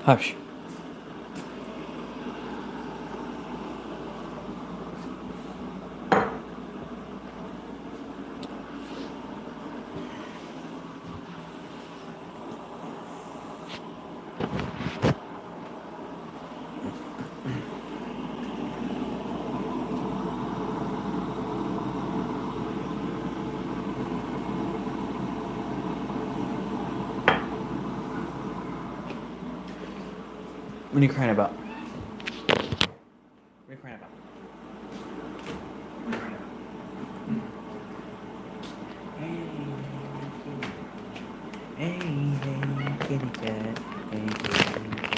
Hush. What are you crying about? What are you crying about? What are you crying about? Hey, kitty cat. Hey, kitty cat.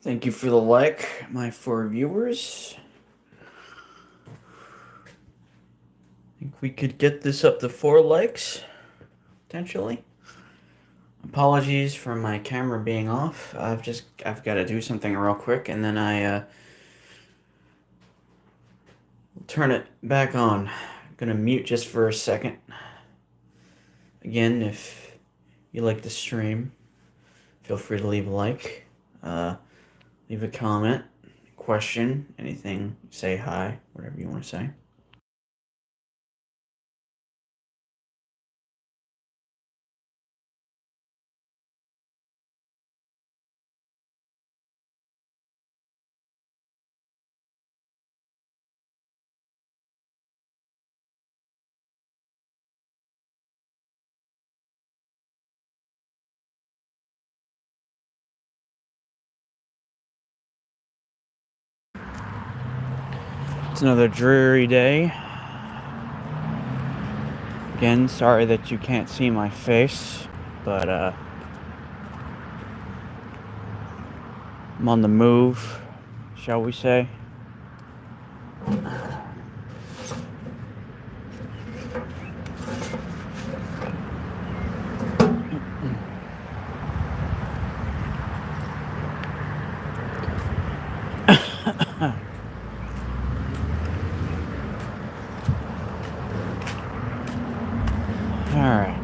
Thank you for the like, my 4 viewers. I think we could get this up to 4 likes, potentially. Apologies for my camera being off. I've got to do something real quick, and then I turn it back on. I'm gonna mute just for a second. Again, if you like the stream, feel free to leave a like, leave a comment, question, anything, say hi, whatever you want to say. It's another dreary day. Again, sorry that you can't see my face, but I'm on the move, shall we say. Alright.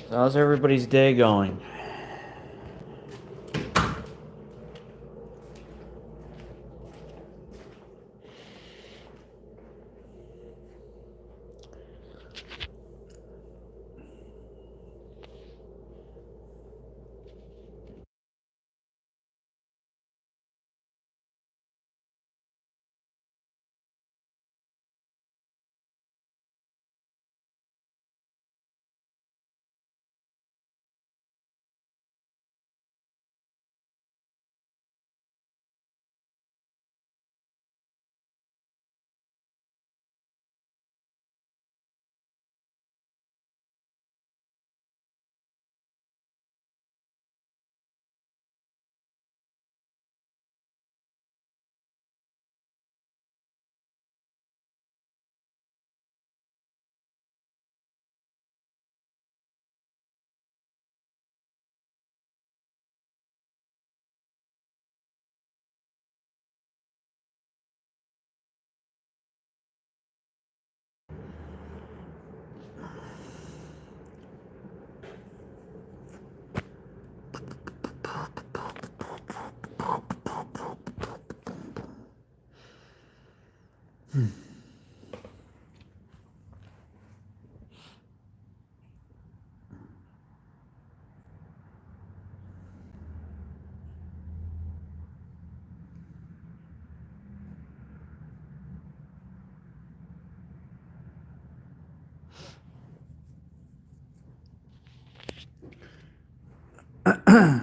So how's everybody's day going? Okay.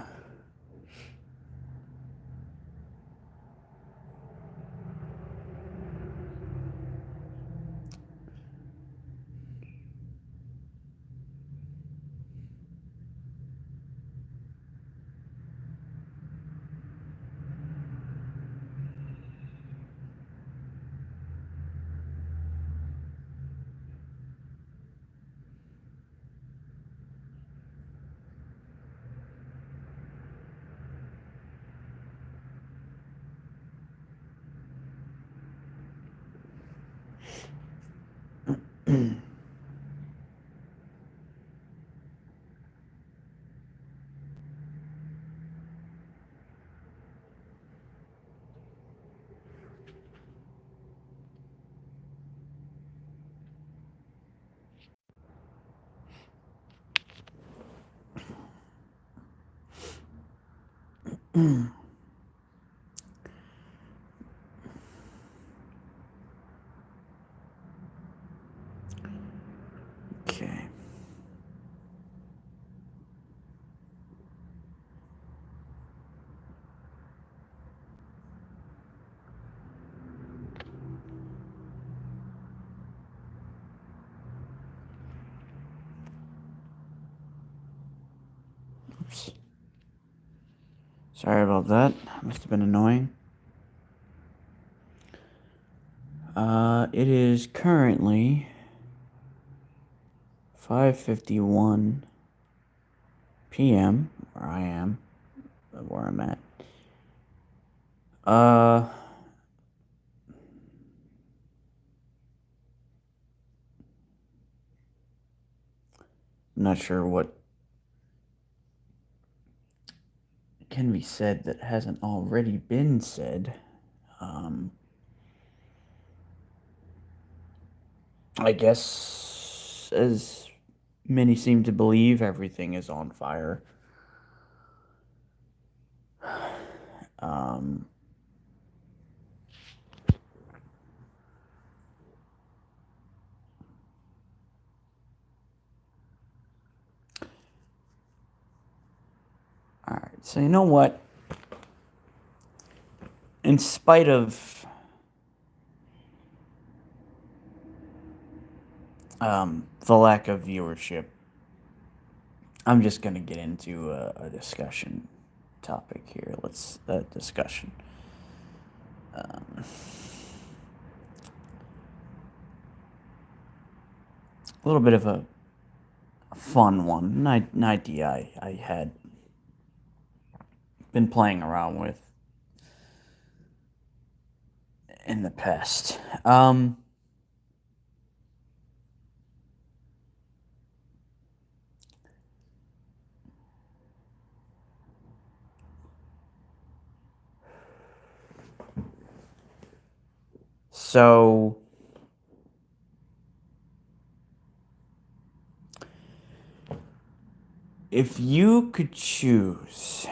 Oops. Sorry about that. Must have been annoying. It is currently 5:51 p.m. where I'm at. I'm not sure what can be said that hasn't already been said. I guess, as many seem to believe, everything is on fire. Um, all right, so you know what? In spite of the lack of viewership, I'm just gonna get into a discussion topic here. Let's discussion. A little bit of a fun one, an idea I had been playing around with in the past. So if you could choose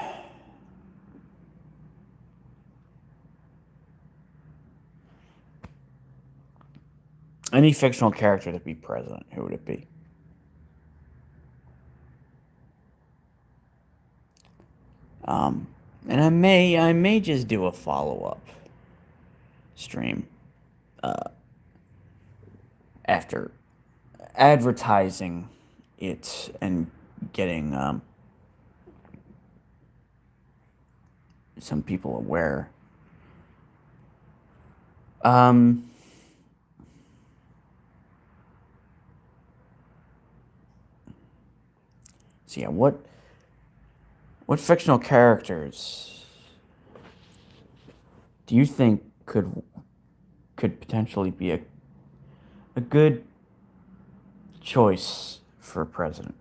any fictional character to be president, who would it be? And I may just do a follow-up stream after advertising it and getting some people aware. Um, so yeah, what fictional characters do you think could potentially be a good choice for president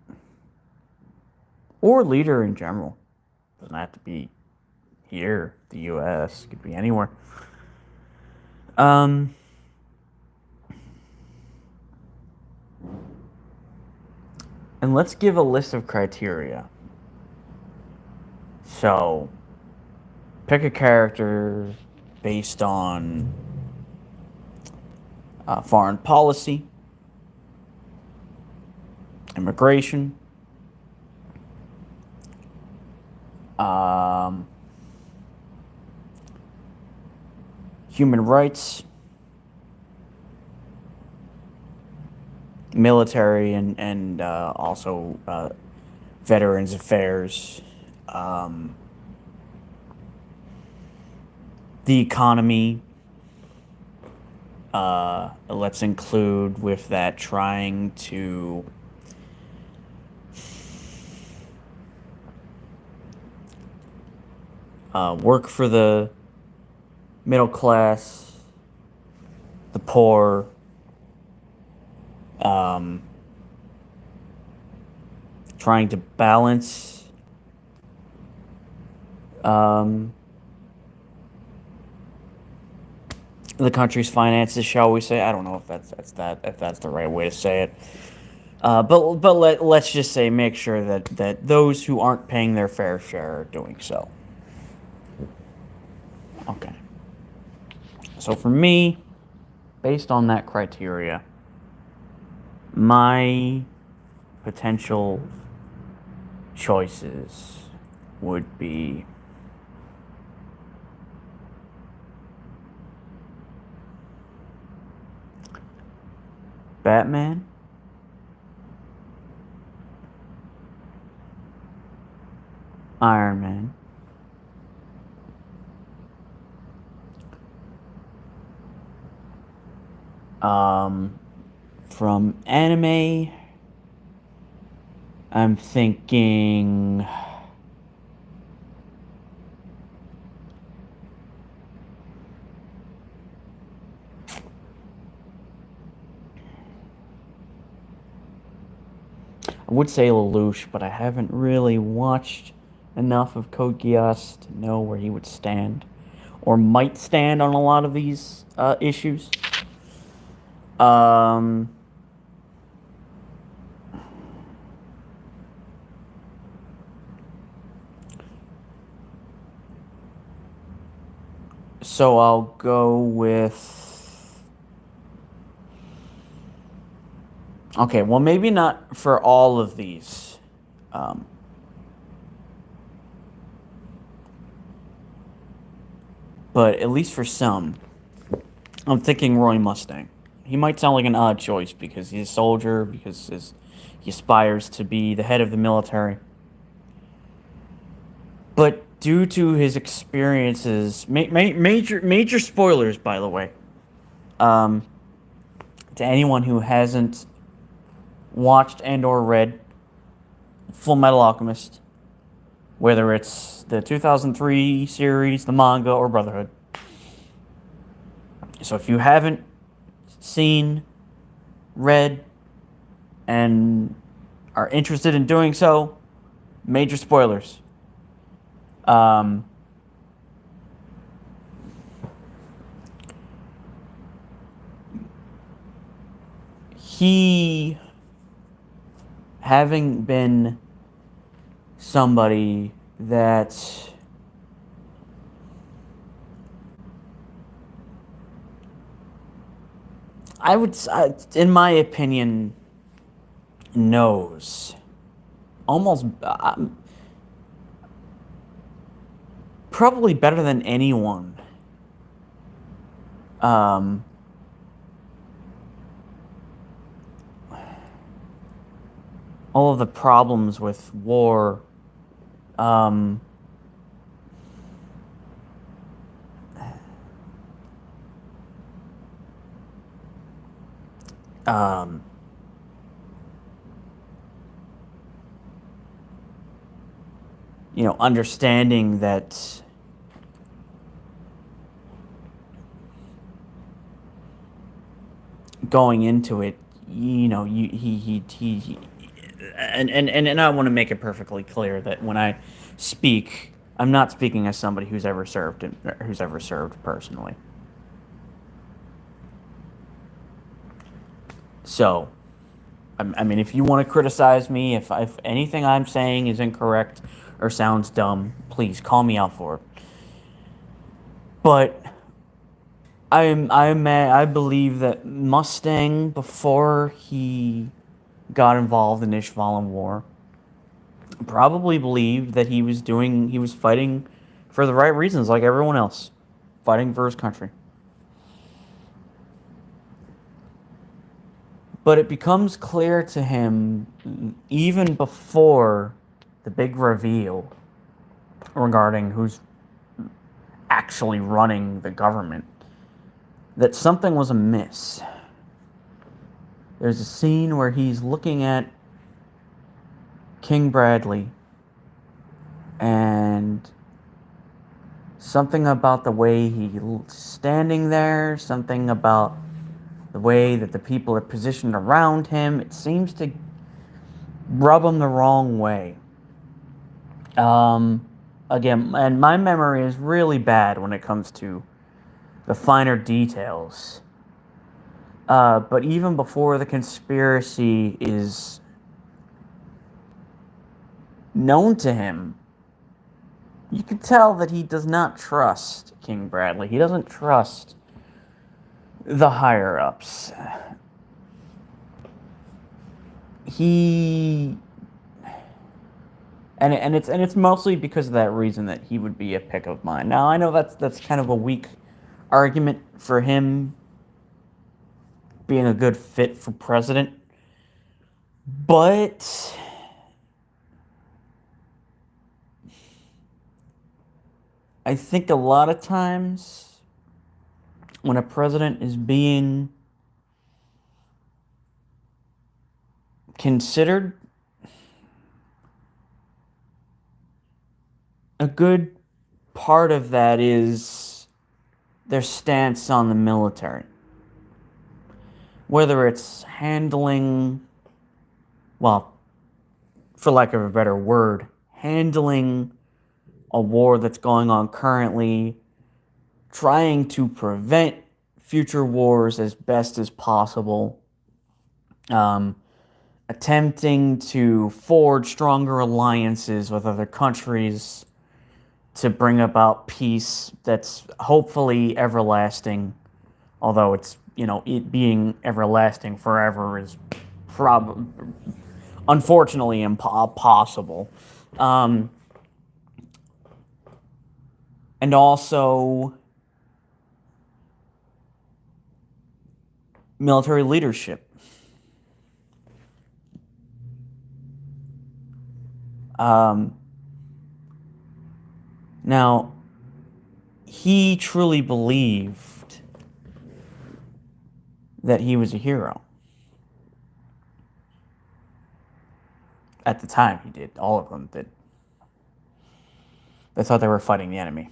or leader in general? Doesn't have to be here, the U.S. Could be anywhere. Um, and let's give a list of criteria. So, pick a character based on foreign policy, immigration, Um, Human rights, military, and also Veterans Affairs, um, the economy. Let's include with that trying to work for the middle class, the poor, um, trying to balance um, the country's finances, shall we say? I don't know if that's the right way to say it. Let's just say make sure that those who aren't paying their fair share are doing so. Okay. So for me, based on that criteria, my potential choices would be Batman, Iron Man, um, from anime, I'm thinking I would say Lelouch, but I haven't really watched enough of Code Geass to know where he would stand, or might stand on a lot of these issues. Um, so I'll go with. Okay, well, maybe not for all of these. Um, but at least for some, I'm thinking Roy Mustang. He might sound like an odd choice because he's a soldier, because he aspires to be the head of the military. But due to his experiences, major spoilers, by the way, um, to anyone who hasn't watched and or read Full Metal Alchemist, whether it's the 2003 series, the manga, or Brotherhood. So if you haven't seen, read, and are interested in doing so, major spoilers. Um, he, having been somebody that I would, in my opinion, knows almost probably better than anyone. Um, all of the problems with war. Um, um, understanding that going into it, and I want to make it perfectly clear that when I speak, I'm not speaking as somebody who's ever served personally. So, I mean, if you want to criticize me, if anything I'm saying is incorrect or sounds dumb, please call me out for it. But I believe that Mustang, before he got involved in Ishvalan War, probably believed that he was fighting for the right reasons, like everyone else, fighting for his country. But it becomes clear to him, even before the big reveal regarding who's actually running the government, that something was amiss. There's a scene where he's looking at King Bradley, and something about the way he's standing there, something about the way that the people are positioned around him, it seems to rub him the wrong way. Um, Again, and my memory is really bad when it comes to the finer details. But even before the conspiracy is known to him, you can tell that he does not trust King Bradley. He doesn't trust the higher ups. He and it's mostly because of that reason that he would be a pick of mine. Now I know that's kind of a weak argument for him being a good fit for president, but I think a lot of times when a president is being considered, a good part of that is their stance on the military. Whether it's handling, well, for lack of a better word, handling a war that's going on currently, trying to prevent future wars as best as possible, um, attempting to forge stronger alliances with other countries to bring about peace that's hopefully everlasting, although it's, it being everlasting forever is unfortunately impossible. Um, and also military leadership. Um, Now, he truly believed that he was a hero. At the time, he did. All of them did. They thought they were fighting the enemy.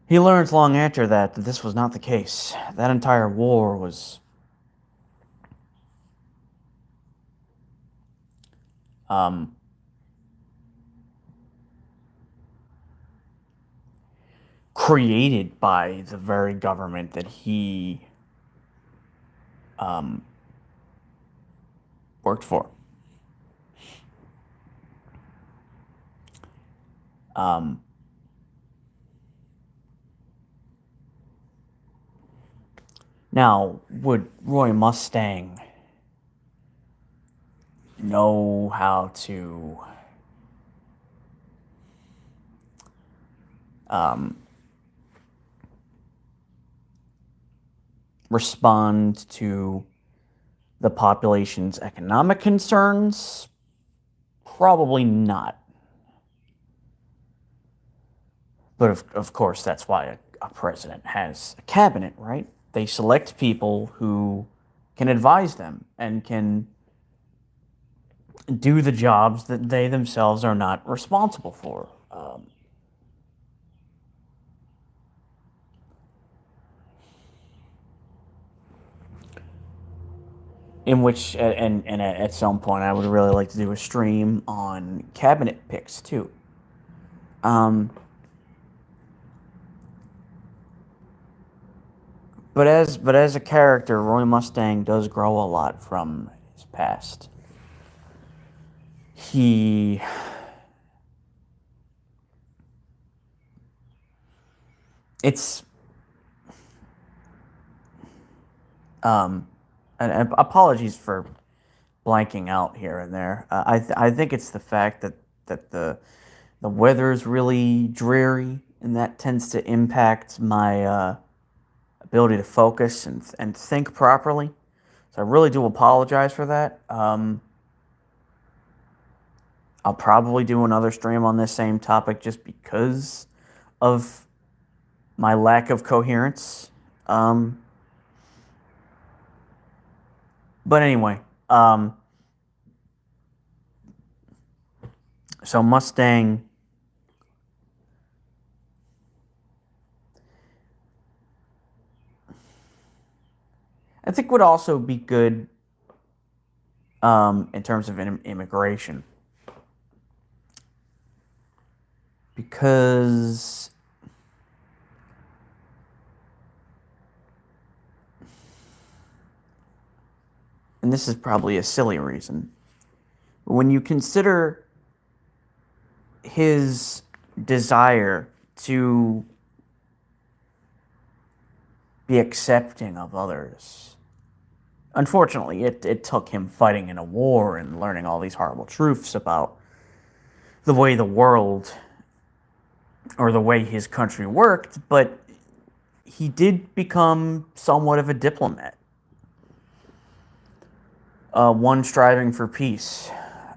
He learns long after that this was not the case. That entire war was um, created by the very government that he um, worked for. Um, Now, would Roy Mustang know how to um, respond to the population's economic concerns? Probably not. But of course, that's why a president has a cabinet, right? They select people who can advise them and can do the jobs that they themselves are not responsible for. In which, and at some point, I would really like to do a stream on cabinet picks too. Um, but as a character, Roy Mustang does grow a lot from his past. He it's and apologies for blanking out here and there. I think it's the fact that the weather is really dreary, and that tends to impact my ability to focus and think properly. So I really do apologize for that. I'll probably do another stream on this same topic just because of my lack of coherence. Um, but anyway, so Mustang. I think would also be good in terms of immigration because and this is probably a silly reason, but when you consider his desire to be accepting of others. Unfortunately, it took him fighting in a war and learning all these horrible truths about the way the world or the way his country worked, but he did become somewhat of a diplomat, one striving for peace.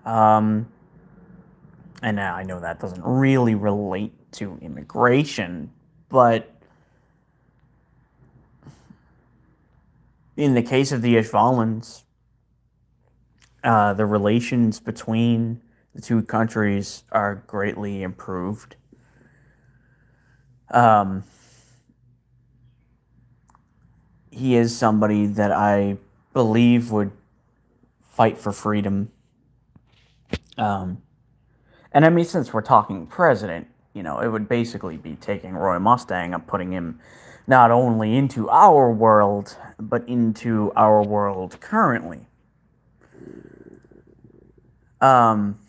Um, and now I know that doesn't really relate to immigration, but in the case of the Ishvalans, the relations between the two countries are greatly improved. Um, he is somebody that I believe would fight for freedom. Um, and I mean, since we're talking president, it would basically be taking Roy Mustang and putting him not only into our world, but into our world currently. Um,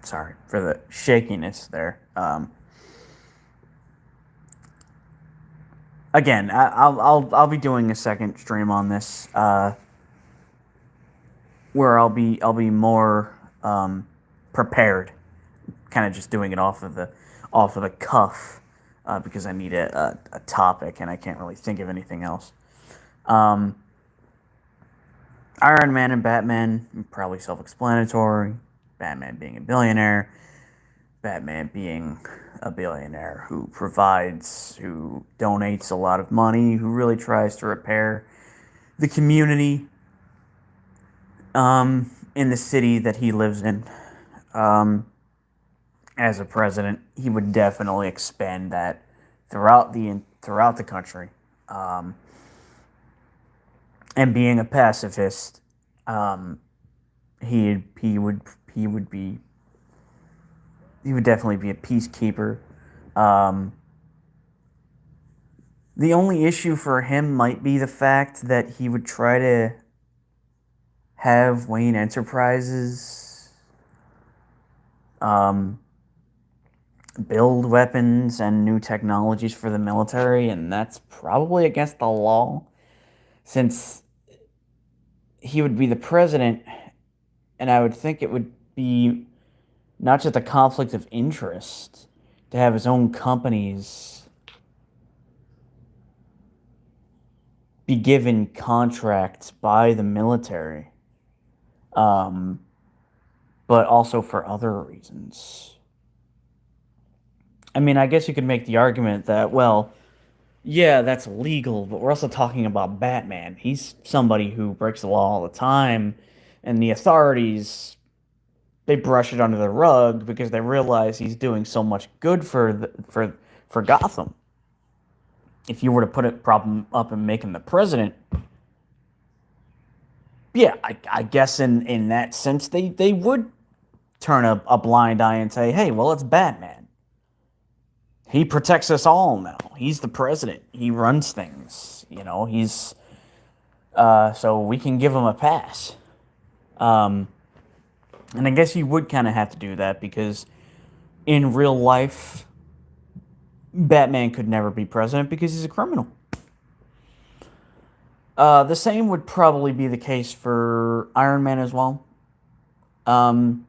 sorry for the shakiness there. Again, I'll be doing a second stream on this, where I'll be more prepared, kind of just doing it off of the cuff, because I need a topic and I can't really think of anything else. Um, Iron Man and Batman, probably self-explanatory. Batman being a billionaire, Batman being a billionaire who provides, who donates a lot of money, who really tries to repair the community in the city that he lives in. As a president, he would definitely expand that throughout the country. And being a pacifist, he would he would be he would definitely be a peacekeeper. Um, the only issue for him might be the fact that he would try to have Wayne Enterprises build weapons and new technologies for the military, and that's probably against the law, since he would be the president, and I would think it would be not just a conflict of interest to have his own companies be given contracts by the military, but also for other reasons. I mean, I guess you could make the argument that, well, yeah, that's legal, but we're also talking about Batman. He's somebody who breaks the law all the time, and the authorities, they brush it under the rug because they realize he's doing so much good for Gotham. If you were to put a problem up and make him the president, yeah, I guess in that sense they would turn a blind eye and say, hey, well, it's Batman. He protects us all now. He's the president. He runs things. He's so we can give him a pass. And I guess you would kind of have to do that because in real life, Batman could never be president because he's a criminal. The same would probably be the case for Iron Man as well. Um,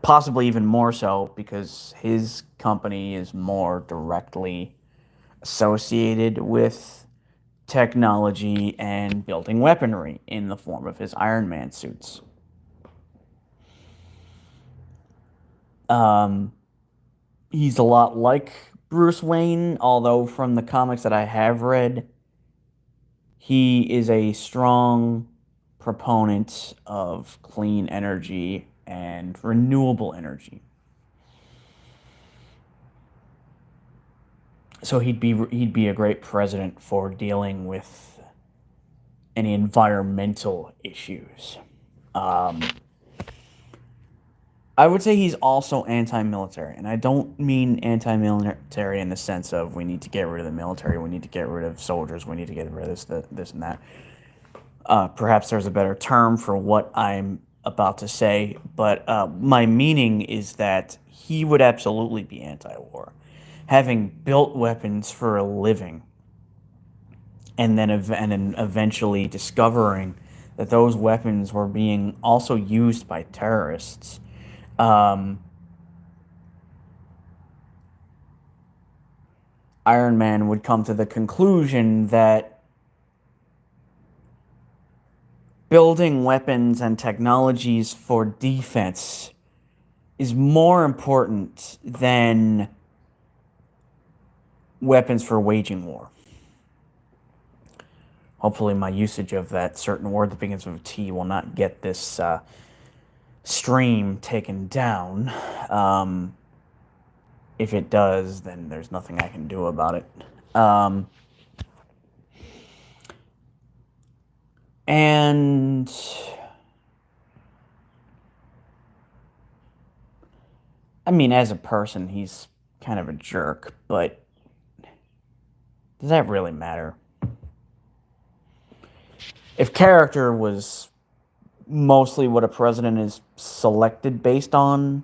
Possibly even more so because his company is more directly associated with technology and building weaponry in the form of his Iron Man suits. Um, he's a lot like Bruce Wayne, although from the comics that I have read, he is a strong proponent of clean energy and renewable energy. So he'd be a great president for dealing with any environmental issues. Um, I would say he's also anti-military, and I don't mean anti-military in the sense of we need to get rid of the military, we need to get rid of soldiers, we need to get rid of this and that. Perhaps there's a better term for what I'm about to say, but my meaning is that he would absolutely be anti-war. Having built weapons for a living, and then eventually discovering that those weapons were being also used by terrorists. Um, Iron Man would come to the conclusion that building weapons and technologies for defense is more important than weapons for waging war. Hopefully, my usage of that certain word that begins with a T will not get this stream taken down. If it does, then there's nothing I can do about it. And I mean, as a person, he's kind of a jerk, but does that really matter? If character was mostly what a president is selected based on,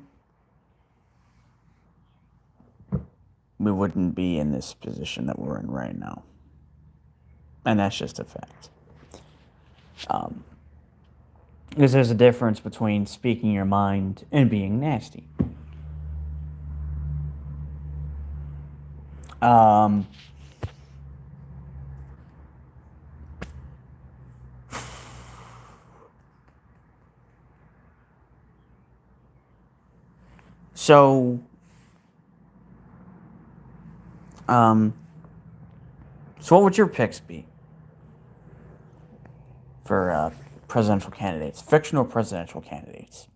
we wouldn't be in this position that we're in right now. And that's just a fact. Because there's a difference between speaking your mind and being nasty. Um, so, um, so what would your picks be for presidential candidates, fictional presidential candidates?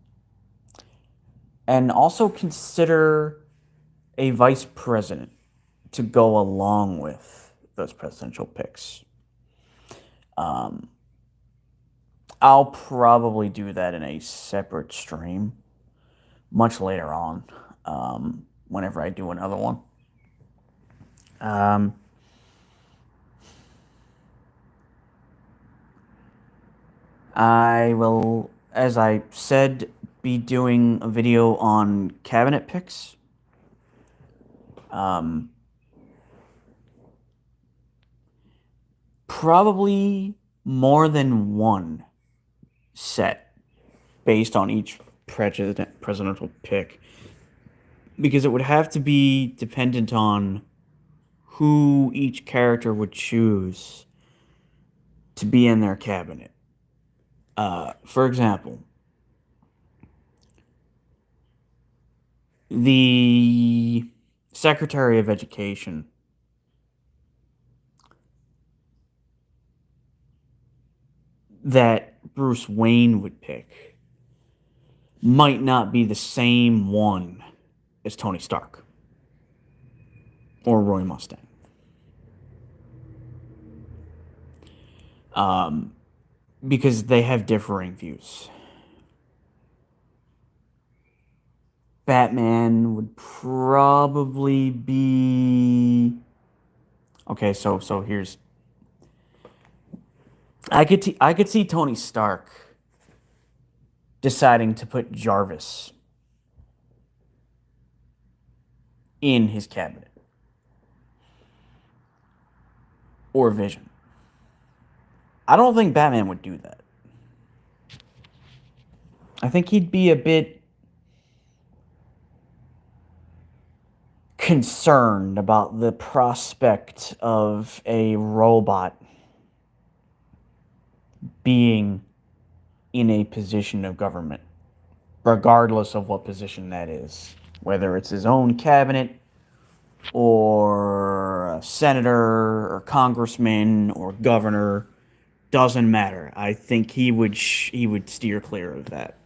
And also consider a vice president to go along with those presidential picks. I'll probably do that in a separate stream much later on, whenever I do another one. I will, as I said, be doing a video on cabinet picks. Probably more than one set based on each presidential pick, because it would have to be dependent on who each character would choose to be in their cabinet. For example, the Secretary of Education that Bruce Wayne would pick might not be the same one as Tony Stark or Roy Mustang. Because they have differing views. Batman would probably be okay. So here's I could see Tony Stark deciding to put Jarvis in his cabinet. or Vision. I don't think Batman would do that. I think he'd be a bit concerned about the prospect of a robot being in a position of government, regardless of what position that is. Whether it's his own cabinet, or a senator, or congressman, or governor, doesn't matter. I think he would steer clear of that.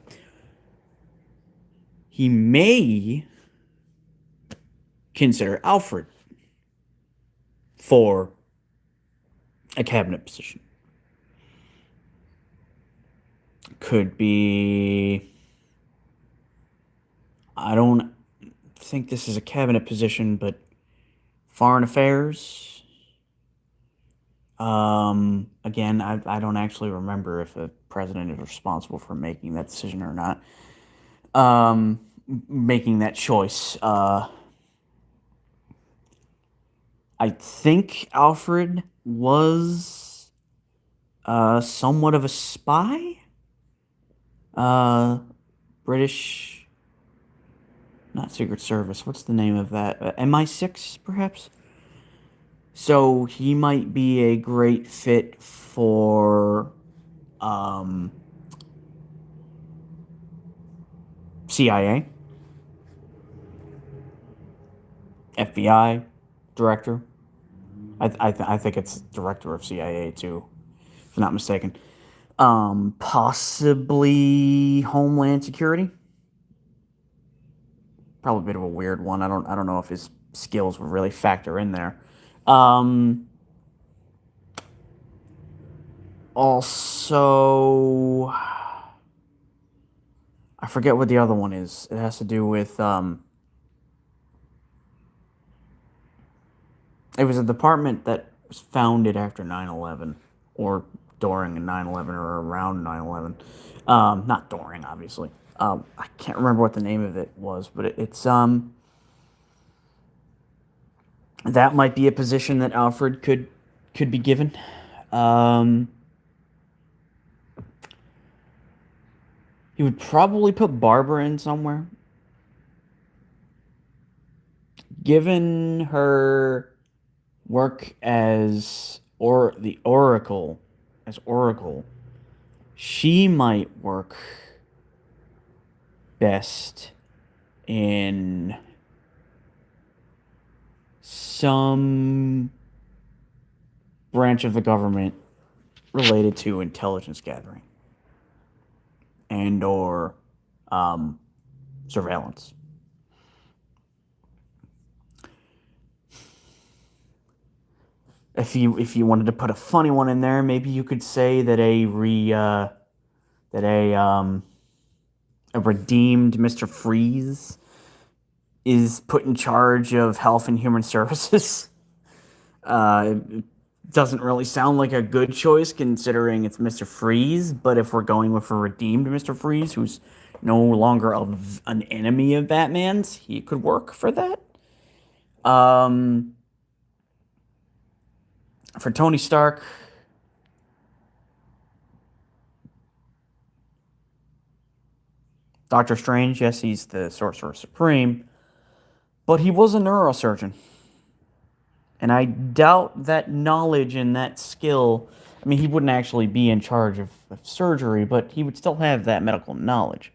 He may consider Alfred for a cabinet position. Could be. I don't think this is a cabinet position, but foreign affairs. Again, I don't actually remember if a president is responsible for making that decision or not. Making that choice. I think Alfred was somewhat of a spy. British, not Secret Service. What's the name of that? MI6, perhaps? So he might be a great fit for CIA, FBI director. I think it's director of CIA too, if I'm not mistaken. Possibly Homeland Security. Probably a bit of a weird one. I don't know if his skills would really factor in there. Also, I forget what the other one is. It has to do with it was a department that was founded after 9/11, or during 9/11, or around 9/11. Not during, obviously. I can't remember what the name of it was, but it's that might be a position that Alfred could be given. He would probably put Barbara in somewhere. Given her work as the Oracle, she might work best in some branch of the government related to intelligence gathering and or surveillance. If you wanted to put a funny one in there, maybe you could say that a redeemed Mr. Freeze is put in charge of Health and Human Services. It doesn't really sound like a good choice considering it's Mr. Freeze, but if we're going with a redeemed Mr. Freeze who's no longer an enemy of Batman's, he could work for that. For Tony Stark, Doctor Strange, yes, he's the Sorcerer Supreme, but he was a neurosurgeon. And I doubt that knowledge and that skill, I mean, he wouldn't actually be in charge of surgery, but he would still have that medical knowledge.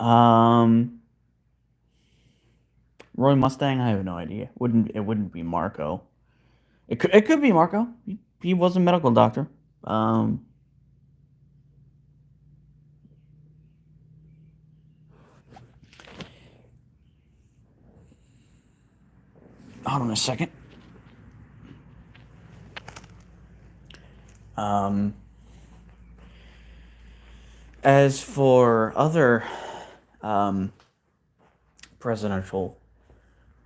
Roy Mustang, I have no idea. It wouldn't be Marco. It could be Marco. He was a medical doctor. Hold on a second. As for other presidential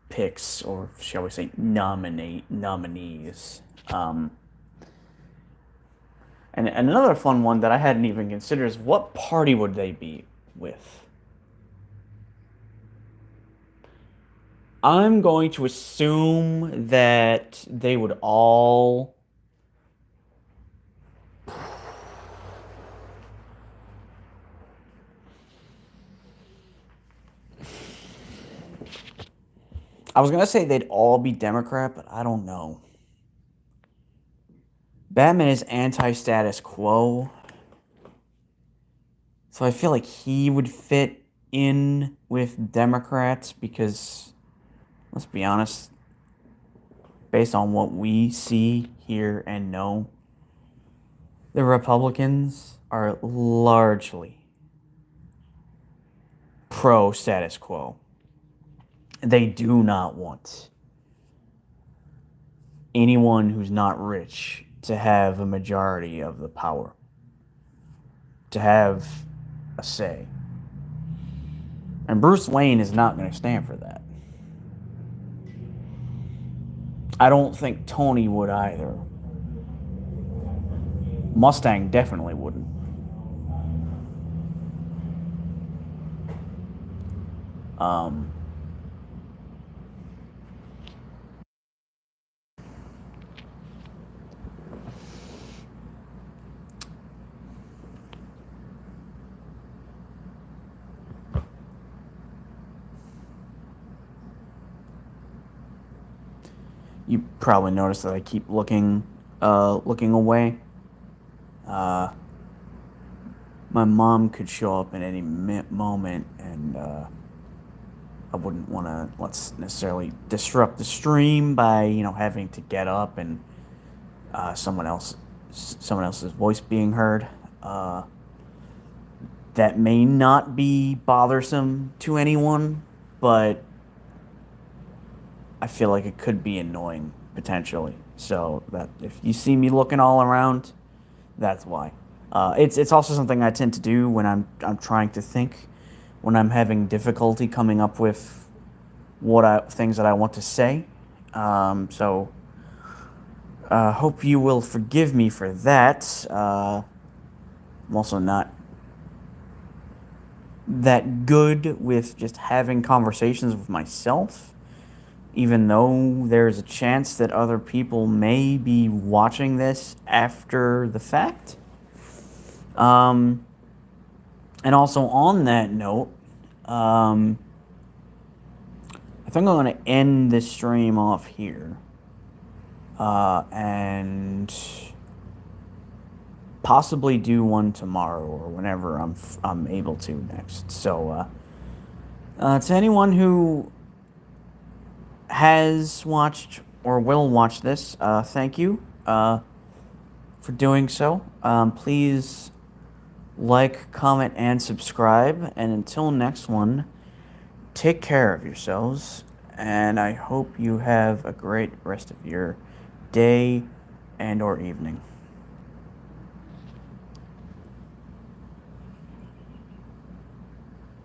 picks, or shall we say nominees, and another fun one that I hadn't even considered is what party would they be with? I'm going to assume that they would all. I was gonna say they'd all be Democrat, but I don't know. Batman is anti-status quo, so I feel like he would fit in with Democrats because, let's be honest, based on what we see, hear, and know, the Republicans are largely pro status quo. They do not want anyone who's not rich to have a majority of the power, to have a say. And Bruce Wayne is not going to stand for that. I don't think Tony would either. Mustang definitely wouldn't. Um, you probably noticed that I keep looking away. Uh, my mom could show up at any moment, and I wouldn't want to let's necessarily disrupt the stream by having to get up and someone else's voice being heard. That may not be bothersome to anyone, but I feel like it could be annoying potentially. So that if you see me looking all around, that's why. It's also something I tend to do when I'm trying to think, when I'm having difficulty coming up with things that I want to say. So hope you will forgive me for that. I'm also not that good with just having conversations with myself, even though there's a chance that other people may be watching this after the fact. Um, and also on that note, um, I think I'm going to end this stream off here. And possibly do one tomorrow or whenever I'm able to next. So, to anyone who has watched or will watch this, thank you for doing so. Please like, comment, and subscribe. And until next one, take care of yourselves. And I hope you have a great rest of your day and or evening.